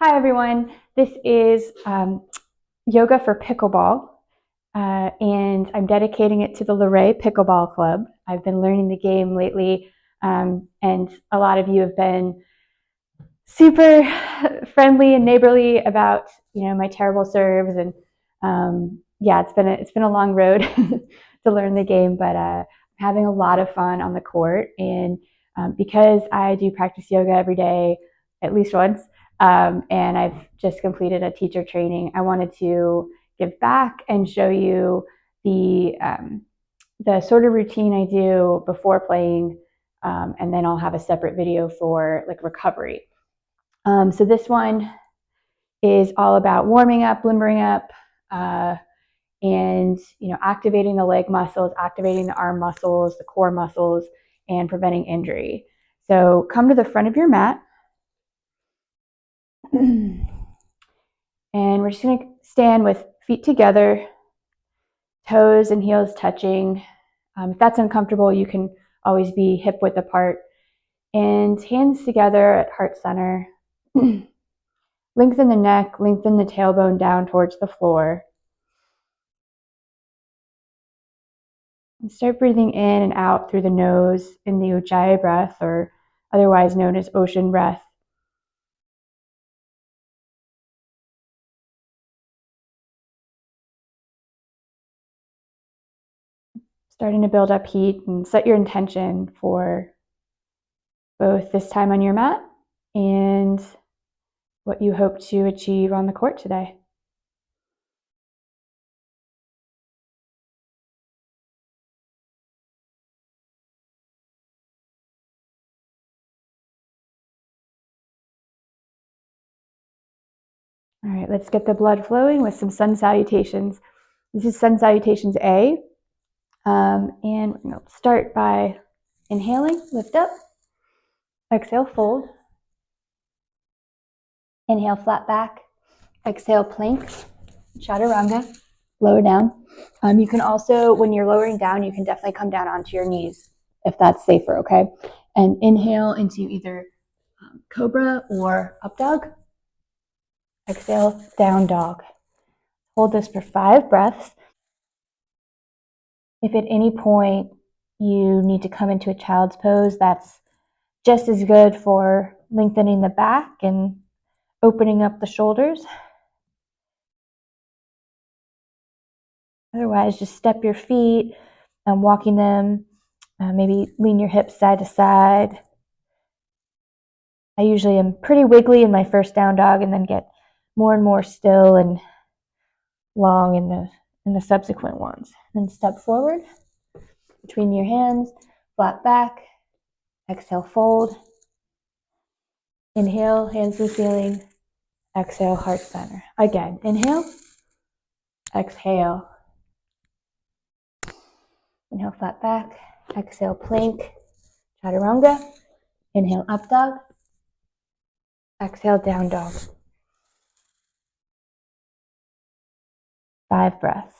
Hi everyone, this is yoga for pickleball, and I'm dedicating it to the Luray Pickleball Club. I've been learning the game lately, and a lot of you have been super friendly and neighborly about my terrible serves, and yeah, it's been a long road to learn the game, but I'm having a lot of fun on the court, and because I do practice yoga every day, at least once. And I've just completed a teacher training. I wanted to give back and show you the sort of routine I do before playing, and then I'll have a separate video for like recovery. So this one is all about warming up, limbering up, and activating the leg muscles, activating the arm muscles, the core muscles, and preventing injury. So come to the front of your mat. And we're just going to stand with feet together, toes and heels touching. If that's uncomfortable, you can always be hip width apart. And hands together at heart center. Lengthen the neck, lengthen the tailbone down towards the floor. And start breathing in and out through the nose in the Ujjayi breath, or otherwise known as ocean breath. Starting to build up heat, and set your intention for both this time on your mat and what you hope to achieve on the court today. All right, let's get the blood flowing with some sun salutations. This is sun salutations A. And we're going to start by inhaling, lift up. Exhale, fold. Inhale, flat back. Exhale, plank. Chaturanga, lower down. You can also, when you're lowering down, you can definitely come down onto your knees if that's safer, okay? And inhale into either cobra or up dog. Exhale, down dog. Hold this for 5 breaths. If at any point you need to come into a child's pose, that's just as good for lengthening the back and opening up the shoulders. Otherwise, just step your feet and walking them. Maybe lean your hips side to side. I usually am pretty wiggly in my first down dog and then get more and more still and long in the subsequent ones. Then step forward between your hands, flat back. Exhale, fold. Inhale, hands to the ceiling. Exhale, heart center. Again, inhale. Exhale. Inhale, flat back. Exhale, plank. Chaturanga. Inhale, up dog. Exhale, down dog. 5 breaths.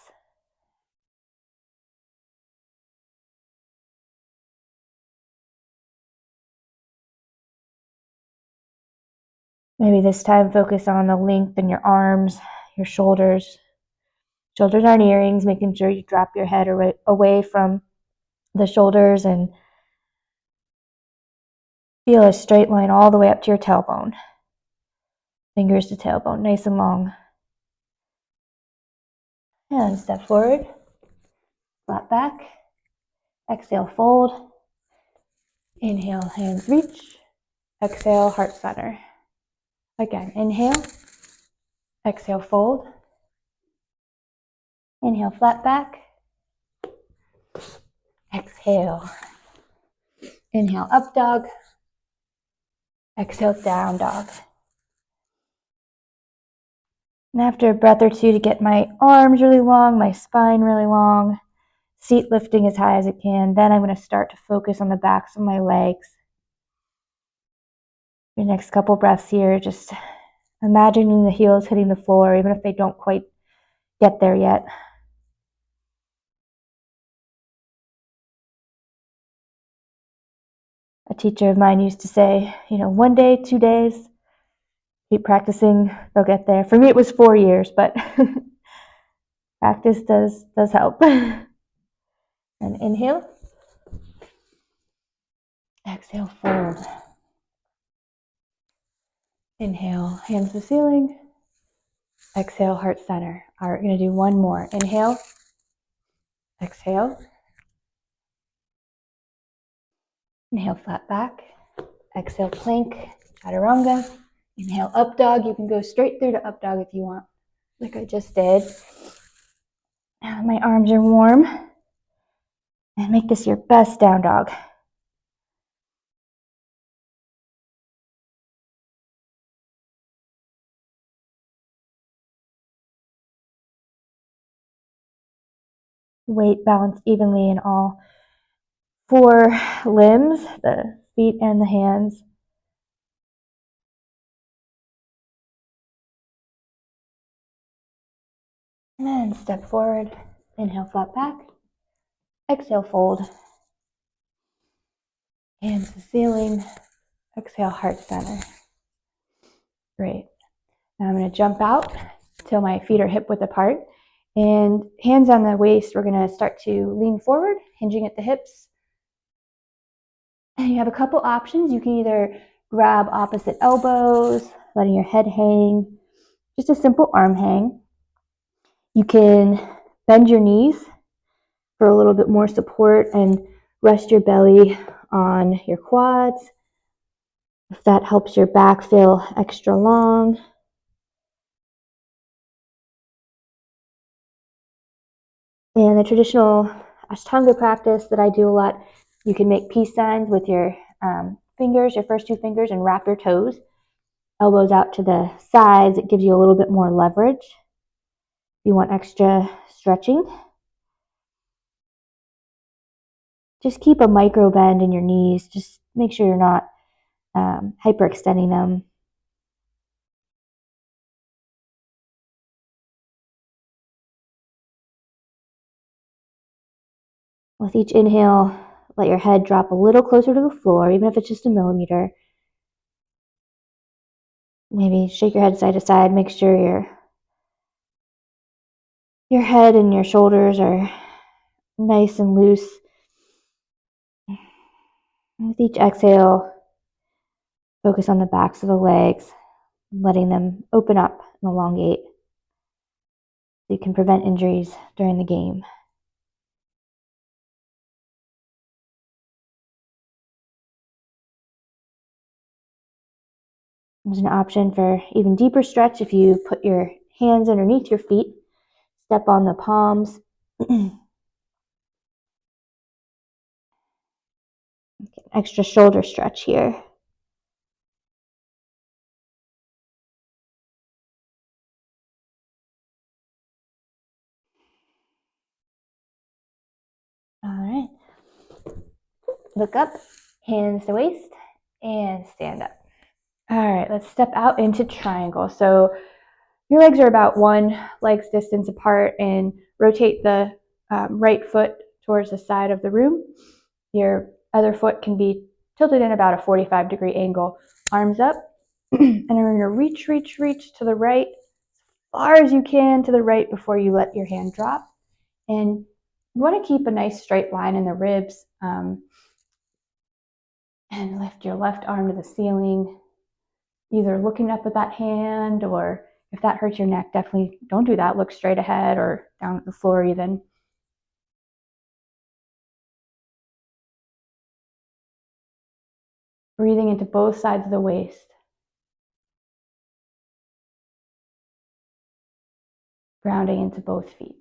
Maybe this time focus on the length in your arms, your shoulders. Shoulders aren't earrings, making sure you drop your head away from the shoulders and feel a straight line all the way up to your tailbone. Fingers to tailbone, nice and long. And step forward, flat back. Exhale, fold. Inhale, hands reach. Exhale, heart center. Again, inhale. Exhale, fold. Inhale, flat back. Exhale. Inhale, up dog. Exhale, down dog. And after a breath or two to get my arms really long, my spine really long, seat lifting as high as it can, then I'm going to start to focus on the backs of my legs. Your next couple breaths here, just imagining the heels hitting the floor, even if they don't quite get there yet. A teacher of mine used to say, 1 day, 2 days, Keep practicing, they'll get there. For me, it was 4 years, but practice does help. And inhale. Exhale, fold. Inhale, hands to the ceiling. Exhale, heart center. All right, we're going to do one more. Inhale. Exhale. Inhale, flat back. Exhale, plank, chaturanga. Inhale, up dog. You can go straight through to up dog if you want, like I just did. Now my arms are warm. And make this your best down dog. Weight balanced evenly in all 4 limbs, the feet and the hands. And then step forward. Inhale, flat back. Exhale, fold. Hands to the ceiling. Exhale, heart center. Great. Now I'm going to jump out till my feet are hip width apart. And hands on the waist, we're going to start to lean forward, hinging at the hips. And you have a couple options. You can either grab opposite elbows, letting your head hang, just a simple arm hang. You can bend your knees for a little bit more support and rest your belly on your quads. If that helps your back feel extra long. And the traditional Ashtanga practice that I do a lot, you can make peace signs with your fingers, your first 2 fingers, and wrap your toes. Elbows out to the sides. It gives you a little bit more leverage. If you want extra stretching, just keep a micro bend in your knees. Just make sure you're not hyperextending them. With each inhale, let your head drop a little closer to the floor, even if it's just a millimeter. Maybe shake your head side to side. Make sure your head and your shoulders are nice and loose. With each exhale, focus on the backs of the legs, letting them open up and elongate so you can prevent injuries during the game. There's an option for even deeper stretch if you put your hands underneath your feet, step on the palms. Extra shoulder stretch here. All right. Look up, hands to waist, and stand up. All right, let's step out into triangle. So your legs are about 1 leg's distance apart, and rotate the right foot towards the side of the room. Your other foot can be tilted in about a 45-degree angle. Arms up, and we're going to reach to the right, as far as you can to the right before you let your hand drop. And you want to keep a nice straight line in the ribs, and lift your left arm to the ceiling, either looking up at that hand, or if that hurts your neck, definitely don't do that. Look straight ahead or down at the floor even. Breathing into both sides of the waist. Grounding into both feet.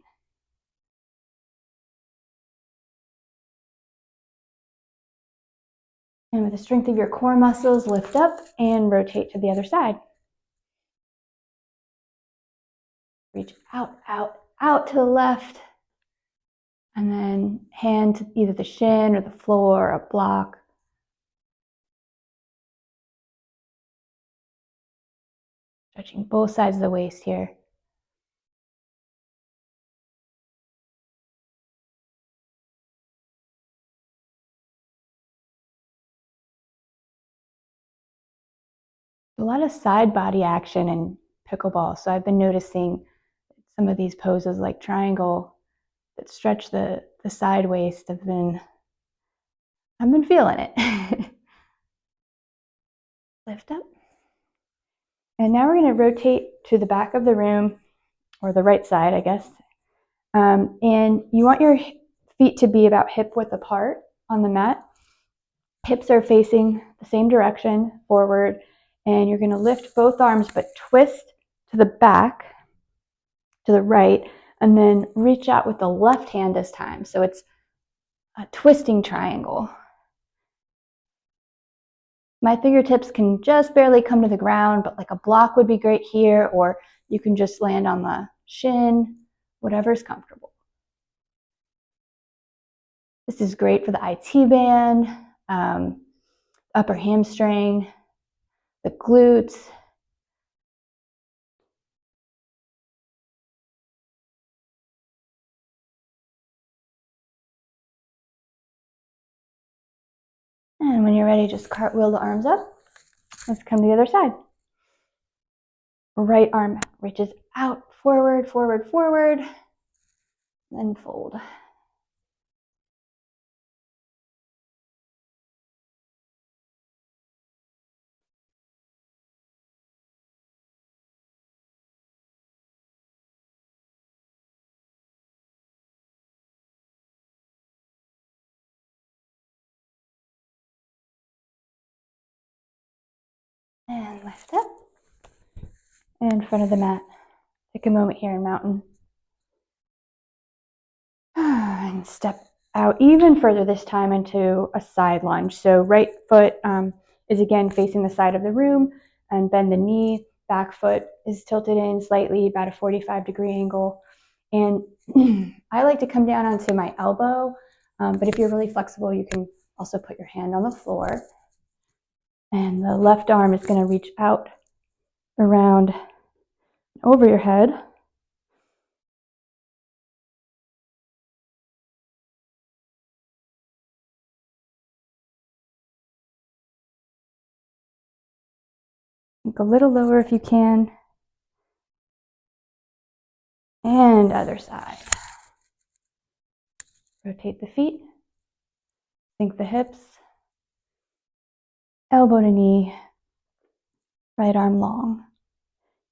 And with the strength of your core muscles, lift up and rotate to the other side. Reach out, out, out to the left. And then hand to either the shin or the floor or a block. Stretching both sides of the waist here. A lot of side body action in pickleball. So I've been noticing some of these poses like triangle that stretch the side waist. I've been feeling it. Lift up. And now we're going to rotate to the back of the room, or the right side, I guess. And you want your feet to be about hip width apart on the mat. Hips are facing the same direction, forward, and you're going to lift both arms but twist to the back, to the right, and then reach out with the left hand this time. So it's a twisting triangle. My fingertips can just barely come to the ground, but like a block would be great here, or you can just land on the shin, whatever's comfortable. This is great for the IT band, upper hamstring, the glutes. And when you're ready, just cartwheel the arms up. Let's come to the other side. Right arm reaches out, forward, forward, forward, then fold. And lift up. In front of the mat. Take a moment here in mountain. And step out even further this time into a side lunge. So right foot is again facing the side of the room, and bend the knee. Back foot is tilted in slightly, about a 45-degree angle. And I like to come down onto my elbow, but if you're really flexible, you can also put your hand on the floor. And the left arm is going to reach out, around, over your head. Go a little lower if you can. And other side. Rotate the feet. Sink the hips. Elbow to knee. Right arm long.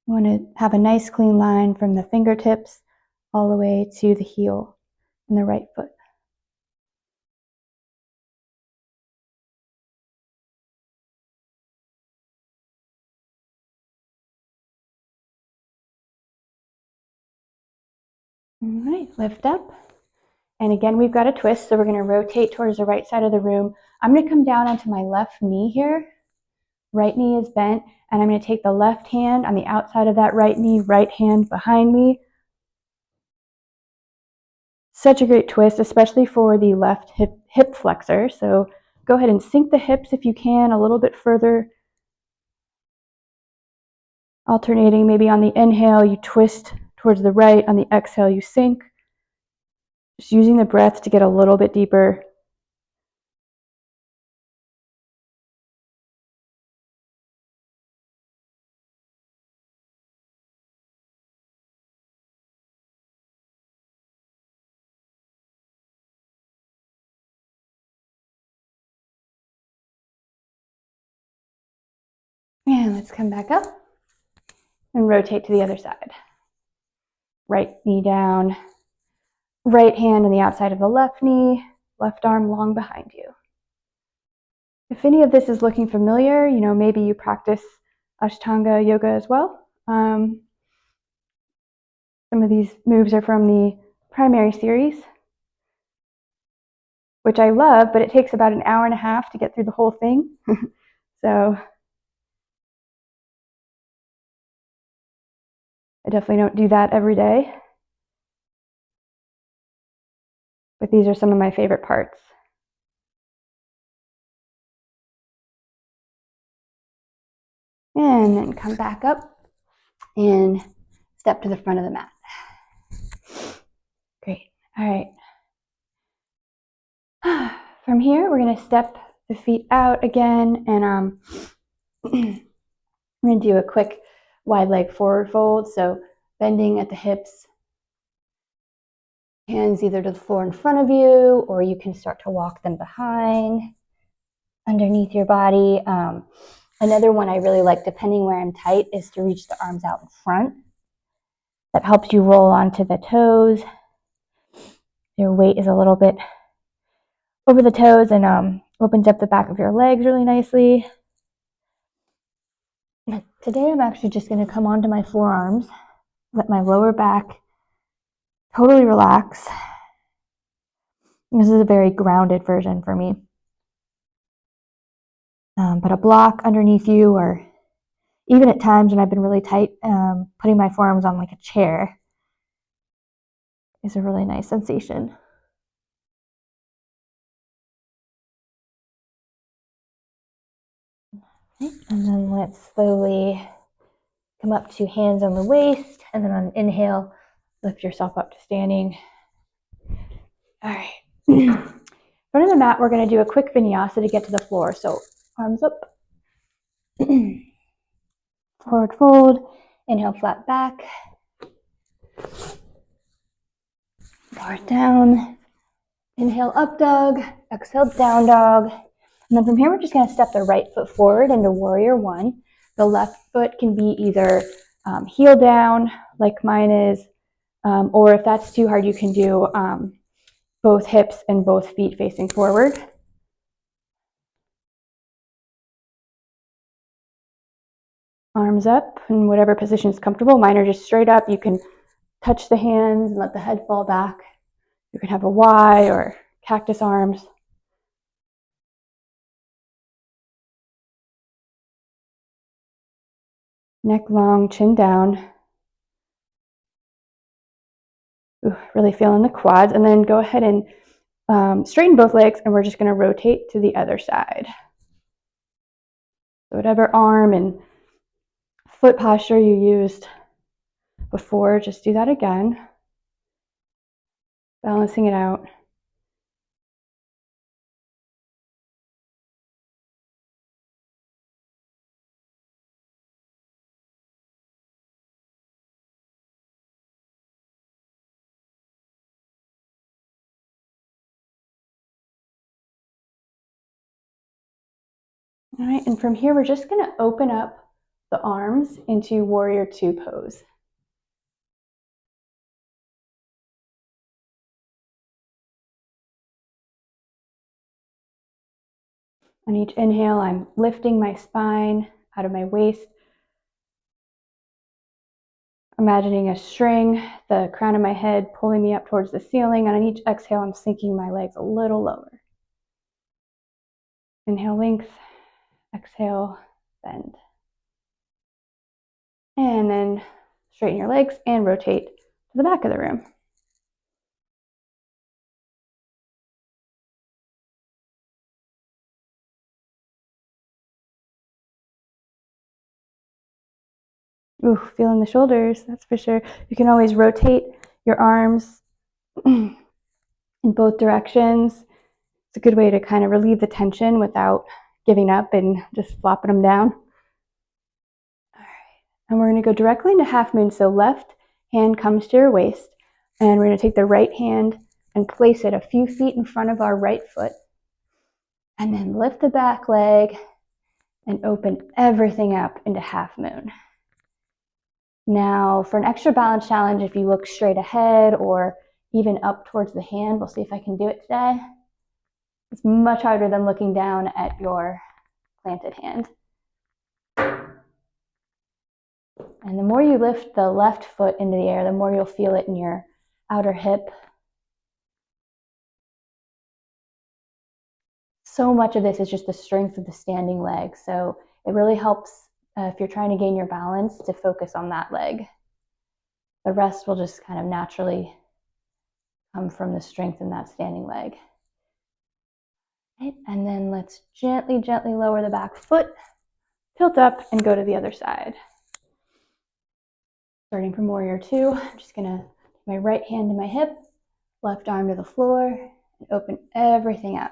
You want to have a nice clean line from the fingertips all the way to the heel in the right foot. All right, lift up. And again, we've got a twist, so we're going to rotate towards the right side of the room. I'm going to come down onto my left knee here. Right knee is bent, and I'm going to take the left hand on the outside of that right knee, right hand behind me. Such a great twist, especially for the left hip flexor. So go ahead and sink the hips if you can a little bit further. Alternating, maybe on the inhale, you twist towards the right. On the exhale, you sink. Just using the breath to get a little bit deeper. And let's come back up and rotate to the other side. Right knee down, right hand on the outside of the left knee, left arm long behind you. If any of this is looking familiar, maybe you practice Ashtanga yoga as well. Some of these moves are from the primary series, which I love, but it takes about an hour and a half to get through the whole thing. So I definitely don't do that every day. But these are some of my favorite parts. And then come back up and step to the front of the mat. Great. All right. From here, we're going to step the feet out again and I'm going to do a quick wide leg forward fold. So bending at the hips, hands either to the floor in front of you, or you can start to walk them behind, underneath your body. Another one I really like, depending where I'm tight, is to reach the arms out in front. That helps you roll onto the toes. Your weight is a little bit over the toes and opens up the back of your legs really nicely. Today I'm actually just going to come onto my forearms, let my lower back totally relax. This is a very grounded version for me. But a block underneath you, or even at times when I've been really tight, putting my forearms on like a chair is a really nice sensation. Okay. And then let's slowly come up to hands on the waist, and then on an inhale, lift yourself up to standing. All right. In front of the mat, we're going to do a quick vinyasa to get to the floor. So arms up, forward fold, inhale, flat back, lower down, inhale, up dog, exhale, down dog. And then from here, we're just going to step the right foot forward into warrior one. The left foot can be either heel down, like mine is, or if that's too hard, you can do both hips and both feet facing forward. Arms up in whatever position is comfortable. Mine are just straight up. You can touch the hands and let the head fall back. You can have a Y or cactus arms. Neck long, chin down. Ooh, really feeling the quads. And then go ahead and straighten both legs, and we're just going to rotate to the other side. So whatever arm and foot posture you used before, just do that again. Balancing it out. All right, and from here, we're just going to open up the arms into warrior two pose. On each inhale, I'm lifting my spine out of my waist, imagining a string, the crown of my head pulling me up towards the ceiling. And on each exhale, I'm sinking my legs a little lower. Inhale, length. Exhale, bend. And then straighten your legs and rotate to the back of the room. Ooh, feeling the shoulders, that's for sure. You can always rotate your arms in both directions. It's a good way to kind of relieve the tension without giving up and just flopping them down. All right, and we're going to go directly into half moon. So left hand comes to your waist, and we're going to take the right hand and place it a few feet in front of our right foot, and then lift the back leg and open everything up into half moon. Now, for an extra balance challenge, if you look straight ahead or even up towards the hand, we'll see if I can do it today. It's much harder than looking down at your planted hand. And the more you lift the left foot into the air, the more you'll feel it in your outer hip. So much of this is just the strength of the standing leg. So it really helps if you're trying to gain your balance to focus on that leg. The rest will just kind of naturally come from the strength in that standing leg. Right, and then let's gently, gently lower the back foot, tilt up, and go to the other side. Starting from warrior two, I'm just gonna put my right hand to my hip, left arm to the floor, and open everything up.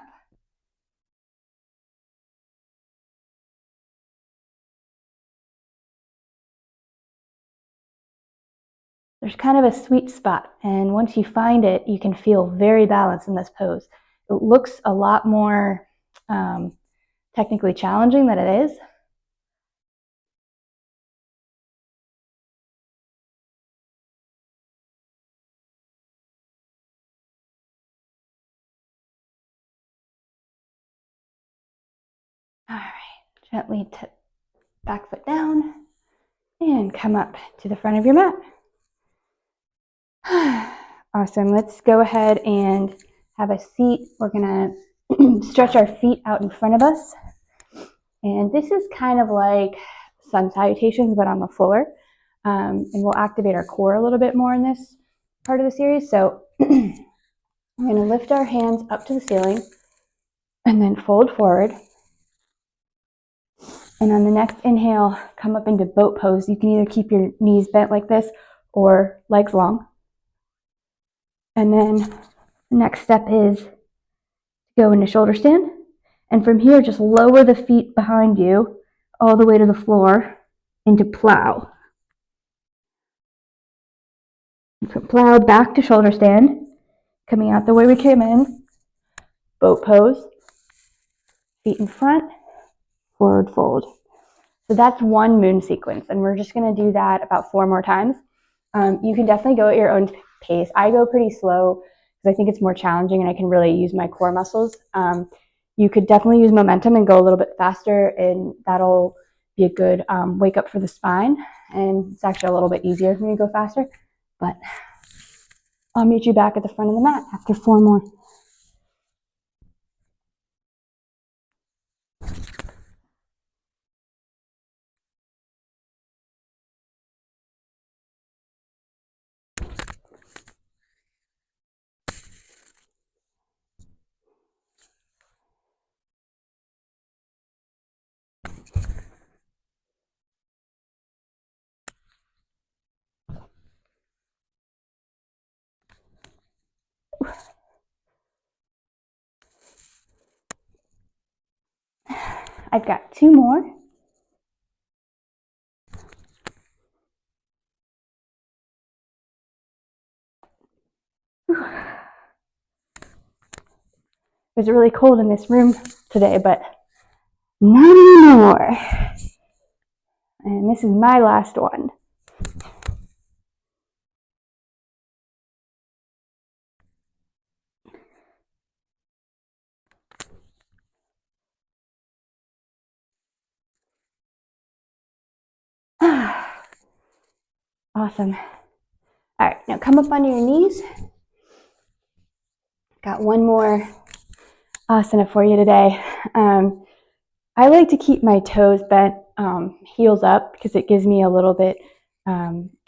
there's kind of a sweet spot, and once you find it, you can feel very balanced in this pose. It looks a lot more technically challenging than it is. All right, gently tip back foot down and come up to the front of your mat. Awesome. Let's go ahead and have a seat. We're going to stretch our feet out in front of us. And this is kind of like sun salutations, but on the floor. And we'll activate our core a little bit more in this part of the series. So we're going to lift our hands up to the ceiling and then fold forward. And on the next inhale, come up into boat pose. You can either keep your knees bent like this or legs long. And then the next step is to go into shoulder stand. And from here, just lower the feet behind you all the way to the floor into plow. And from plow back to shoulder stand, coming out the way we came in, boat pose, feet in front, forward fold. So that's one moon sequence, and we're just going to do that about 4 more times. You can definitely go at your own pace. I go pretty slow because I think it's more challenging and I can really use my core muscles. You could definitely use momentum and go a little bit faster, and that'll be a good wake up for the spine. And it's actually a little bit easier when you go faster, but I'll meet you back at the front of the mat after 4 more. I've got 2 more. It was really cold in this room today, but not anymore. And this is my last one. Awesome. All right, now come up on your knees. Got one more asana for you today. I like to keep my toes bent, heels up, because it gives me a little bit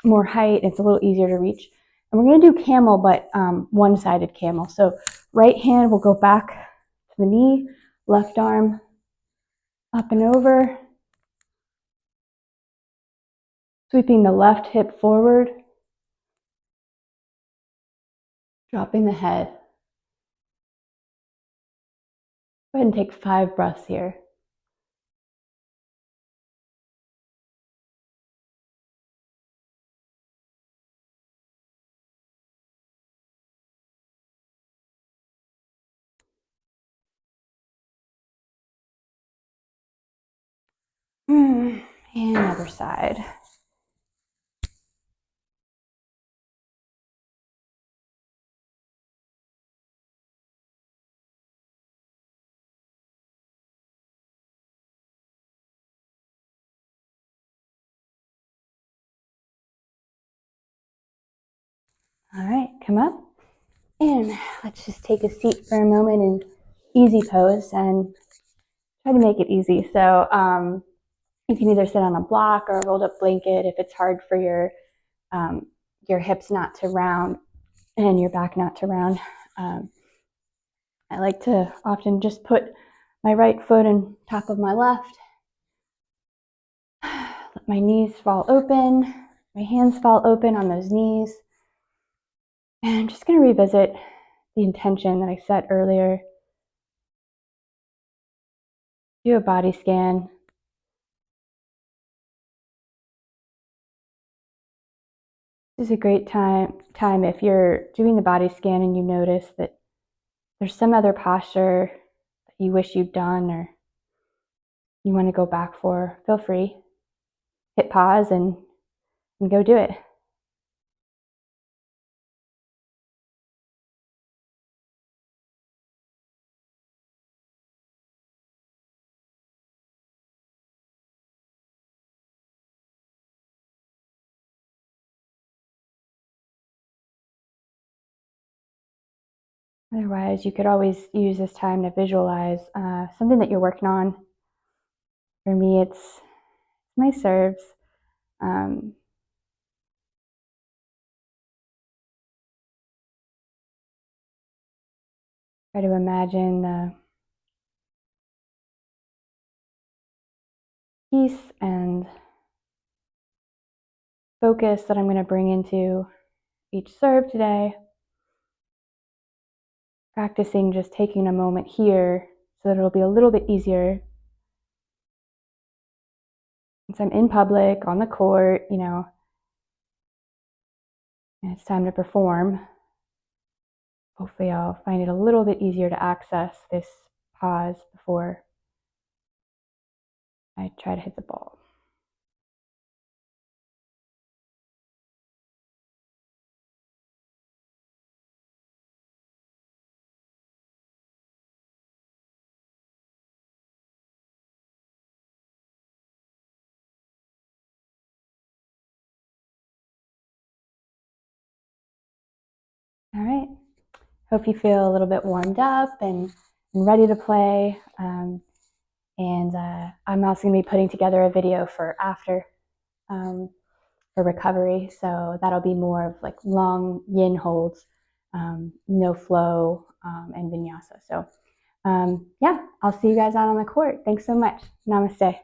more height. It's a little easier to reach. And we're going to do camel, but one-sided camel. So right hand will go back to the knee, left arm up and over, sweeping the left hip forward, dropping the head. Go ahead and take 5 breaths here. And other side. All right, come up. And let's just take a seat for a moment in easy pose and try to make it easy. So you can either sit on a block or a rolled up blanket if it's hard for your hips not to round and your back not to round. I like to often just put my right foot on top of my left. Let my knees fall open, my hands fall open on those knees. And I'm just going to revisit the intention that I set earlier. Do a body scan. This is a great time if you're doing the body scan and you notice that there's some other posture that you wish you'd done or you want to go back for. Feel free. Hit pause and go do it. Otherwise, you could always use this time to visualize something that you're working on. For me, it's my serves. Um, Try to imagine the peace and focus that I'm going to bring into each serve today. Practicing just taking a moment here so that it'll be a little bit easier. Since I'm in public, on the court, and it's time to perform, hopefully I'll find it a little bit easier to access this pause before I try to hit the ball. All right. Hope you feel a little bit warmed up and ready to play. And I'm also going to be putting together a video for after for recovery. So that'll be more of like long yin holds, no flow, and vinyasa. So yeah, I'll see you guys out on the court. Thanks so much. Namaste.